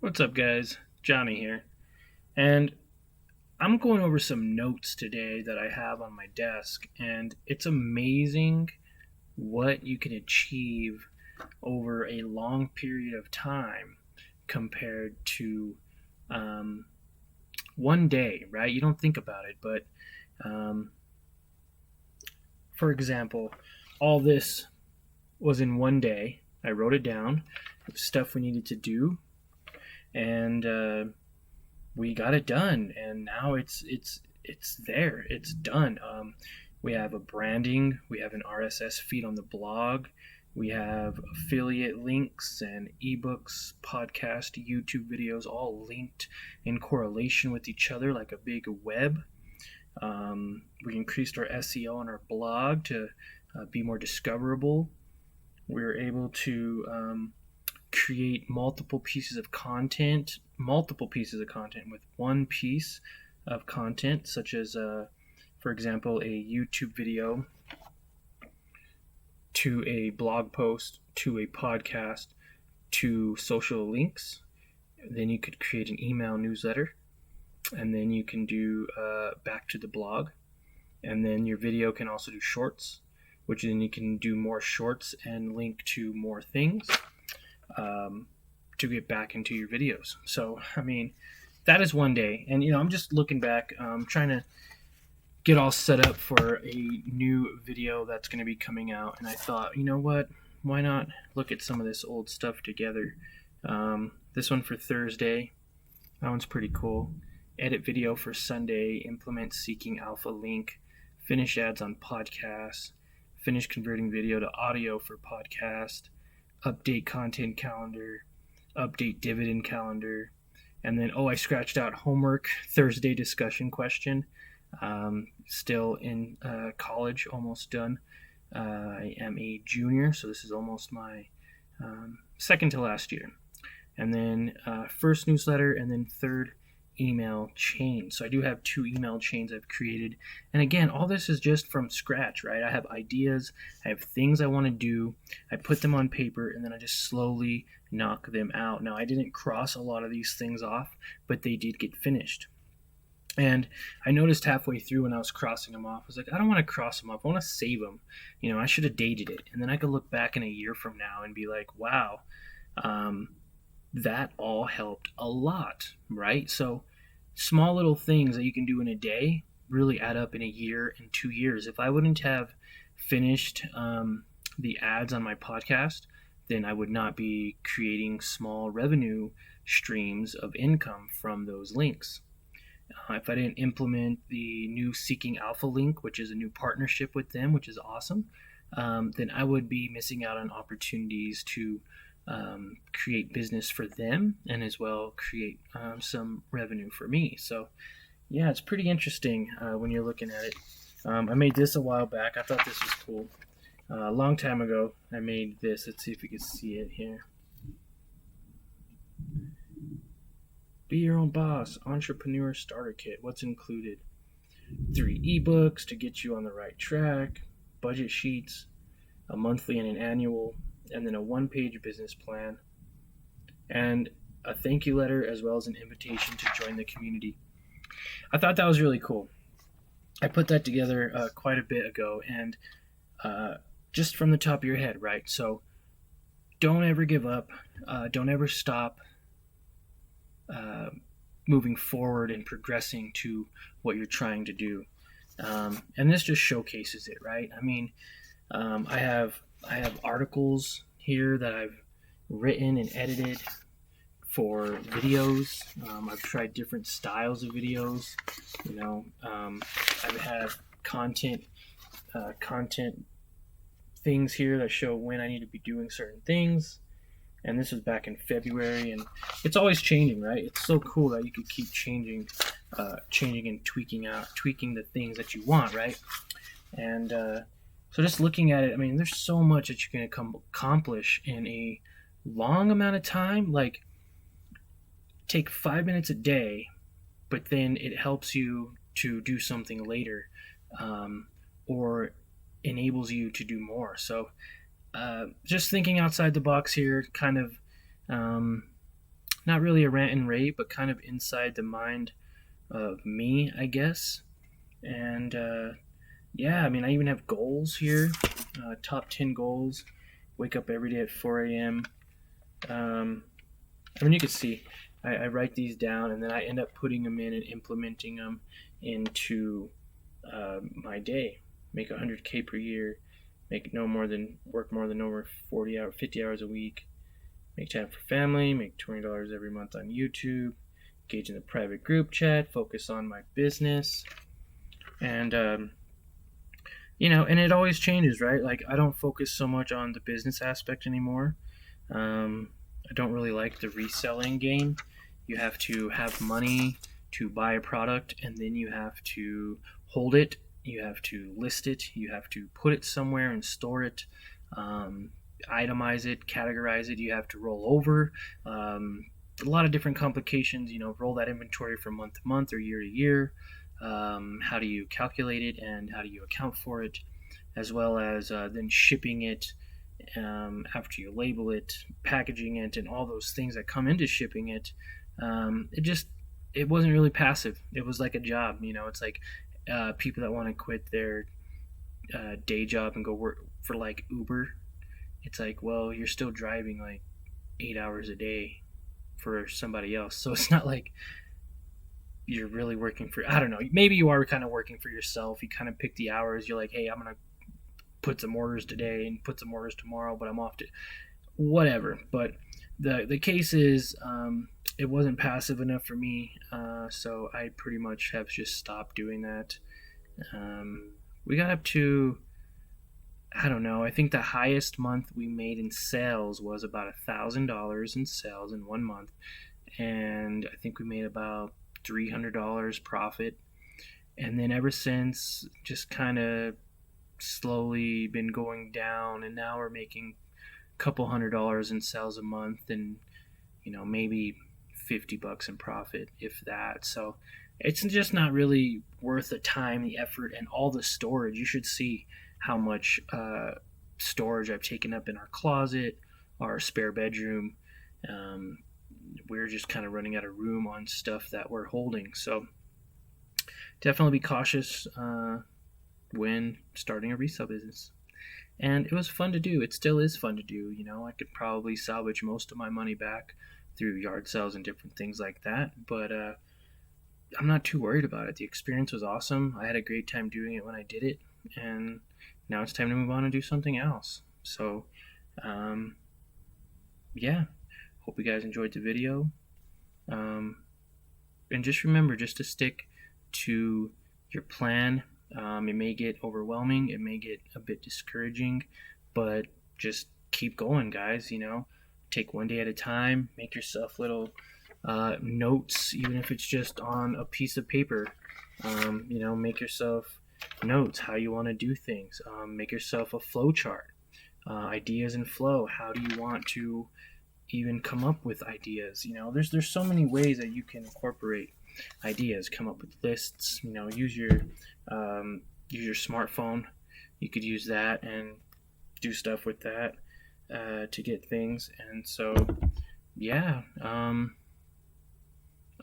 What's up, guys? Johnny here. And I'm going over some notes today that I have on my desk, and it's amazing what you can achieve over a long period of time compared to um, one day, right? You don't think about it, but um, for example, all this was in one day. I wrote it down, stuff we needed to do, and we got it done, and now it's there. It's done. We have a branding. We have an RSS feed on the blog. We have affiliate links and ebooks, podcast, YouTube videos, all linked in correlation with each other like a big web. We increased our SEO on our blog to be more discoverable. We were able to create multiple pieces of content with one piece of content, such as, for example, a YouTube video to a blog post to a podcast to social links. Then you could create an email newsletter, and then you can do back to the blog, and then your video can also do shorts, which then you can do more shorts and link to more things. To get back into your videos. So, I mean, that is one day. And, I'm just looking back, trying to get all set up for a new video that's going to be coming out. And I thought, you know what? Why not look at some of this old stuff together? This one for Thursday. That one's pretty cool. Edit video for Sunday. Implement seeking alpha link. Finish ads on podcasts. Finish converting video to audio for podcast. Update content calendar, update dividend calendar, and then, I scratched out homework, Thursday discussion question. Still in college, almost done. I am a junior, so this is almost my second to last year. And then first newsletter, and then third email chain. So I do have 2 email chains I've created. And again, all this is just from scratch, right? I have ideas, I have things I want to do, I put them on paper, and then I just slowly knock them out. Now, I didn't cross a lot of these things off, but they did get finished. And I noticed halfway through when I was crossing them off, I was like, I don't want to cross them off. I want to save them. I should have dated it. And then I could look back in a year from now and be like, wow, that all helped a lot, right? So small little things that you can do in a day really add up in a year and 2 years. If I wouldn't have finished the ads on my podcast, then I would not be creating small revenue streams of income from those links. If I didn't implement the new Seeking Alpha link, which is a new partnership with them, which is awesome, then I would be missing out on opportunities to create business for them and as well create some revenue for me. So yeah, it's pretty interesting when you're looking at it. I made this a while back. I thought this was cool. A long time ago I made this. Let's see if you can see it here. Be your own boss, entrepreneur starter kit. What's included? 3 ebooks to get you on the right track, budget sheets, a monthly and an annual, and then a 1-page business plan, and a thank you letter, as well as an invitation to join the community. I thought that was really cool. I put that together quite a bit ago, and just from the top of your head, right? So don't ever give up. Don't ever stop moving forward and progressing to what you're trying to do. And this just showcases it, right? I mean, I have articles here that I've written and edited for videos. I've tried different styles of videos. I have content things here that show when I need to be doing certain things. And this was back in February, and it's always changing, right? It's so cool that you can keep changing and tweaking the things that you want, right? And so just looking at it, I mean, there's so much that you can accomplish in a long amount of time. Like, take 5 minutes a day, but then it helps you to do something later, or enables you to do more. So just thinking outside the box here, kind of not really a rant and rave, but kind of inside the mind of me, I guess. And yeah, I mean, I even have goals here, top 10 goals. Wake up every day at 4 a.m. I mean, you can see I write these down, and then I end up putting them in and implementing them into my day. Make 100K per year, work more than over 50 hours a week, make time for family, make $20 every month on YouTube, engage in the private group chat, focus on my business, and and it always changes, right? Like, I don't focus so much on the business aspect anymore. I don't really like the reselling game. You have to have money to buy a product, and then you have to hold it, you have to list it, you have to put it somewhere and store it, itemize it, categorize it, you have to roll over. A lot of different complications, roll that inventory from month to month or year to year. How do you calculate it, and how do you account for it, as well as then shipping it after you label it, packaging it, and all those things that come into shipping it. It wasn't really passive. It was like a job. It's like people that want to quit their day job and go work for like Uber. It's like, well, you're still driving like 8 hours a day for somebody else, so it's not like you're really working for, I don't know, maybe you are kind of working for yourself. You kind of pick the hours. You're like, hey, I'm gonna put some orders today and put some orders tomorrow, but I'm off to whatever. But the case is, it wasn't passive enough for me, so I pretty much have just stopped doing that. We got up to, I don't know, I think the highest month we made in sales was about $1,000 in sales in 1 month, and I think we made about $300 profit. And then ever since, just kind of slowly been going down, and now we're making a couple $100 in sales a month, and maybe $50 in profit, if that. So it's just not really worth the time, the effort, and all the storage. You should see how much storage I've taken up in our closet, our spare bedroom. We're just kind of running out of room on stuff that we're holding. So definitely be cautious when starting a resale business. And it was fun to do. It still is fun to do. I could probably salvage most of my money back through yard sales and different things like that. But I'm not too worried about it. The experience was awesome. I had a great time doing it when I did it. And now it's time to move on and do something else. So, yeah. Hope you guys enjoyed the video. And just remember just to stick to your plan. It may get overwhelming. It may get a bit discouraging, but just keep going, guys. Take one day at a time. Make yourself little notes, even if it's just on a piece of paper. Make yourself notes how you want to do things. Make yourself a flow chart. Ideas and flow. How do you want to even come up with ideas? There's so many ways that you can incorporate ideas, come up with lists. Use your smartphone. You could use that and do stuff with that to get things. And so yeah,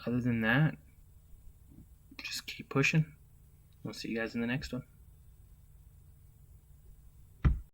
other than that, just keep pushing. We'll see you guys in the next one.